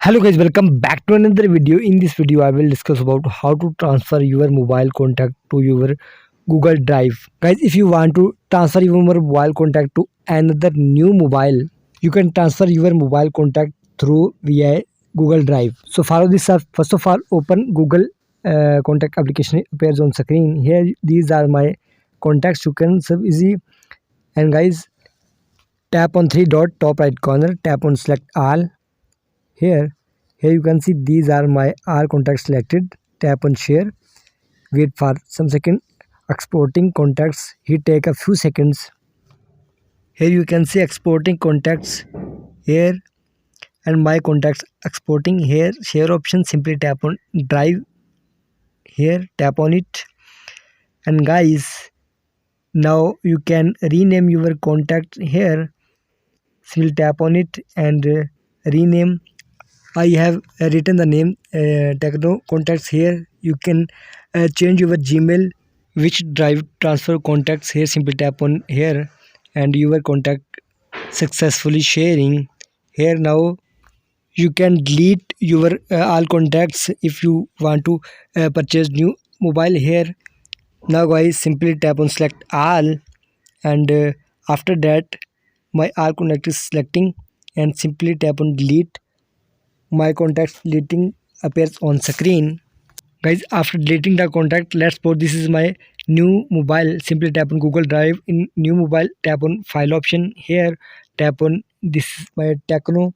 Hello guys, welcome back to another video. In this video I will discuss about how to transfer your mobile contact to your Google Drive. Guys, if you want to transfer your mobile contact to another new mobile, you can transfer your mobile contact through via Google Drive. So follow this up. First of all, open Google contact application appears on screen. Here these are my contacts. You can save easy, and guys, tap on three dot top right corner, tap on select all. Here you can see these are my all contacts selected. Tap on share, wait for some second. Exporting contacts, here take a few seconds. Here you can see exporting contacts here, and my contacts exporting here. Share option, simply tap on drive. Here tap on it, and guys, now you can rename your contact. Here still tap on it and rename. I have written the name Techno Contacts. Here you can change your Gmail, which drive transfer contacts. Here simply tap on here, and your contact successfully sharing. Here now you can delete your all contacts if you want to purchase new mobile. Here now guys, simply tap on select all, and after that my all contact is selecting, and simply tap on delete. My contacts deleting appears on screen. Guys, after deleting the contact, let's suppose this is my new mobile. Simply tap on Google Drive. In new mobile, tap on file option. Here tap on this is my Techno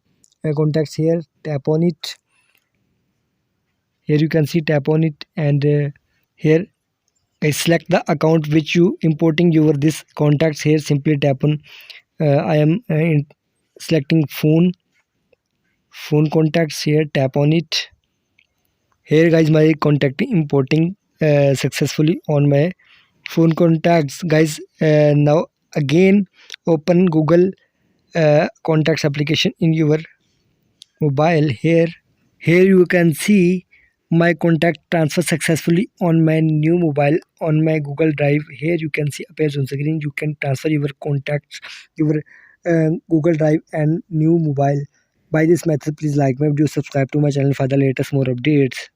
contacts. Here tap on it. Here you can see, tap on it, and here I select the account which you importing your this contacts. Here simply tap on I am selecting phone contacts. Here tap on it. Here guys, my contact importing successfully on my phone contacts. Guys, now again open Google contacts application in your mobile. Here you can see my contact transfer successfully on my new mobile on my Google Drive. Here you can see appears on screen. You can transfer your contacts, your Google Drive and new mobile by this method. Please like my video, subscribe to my channel for the latest more updates.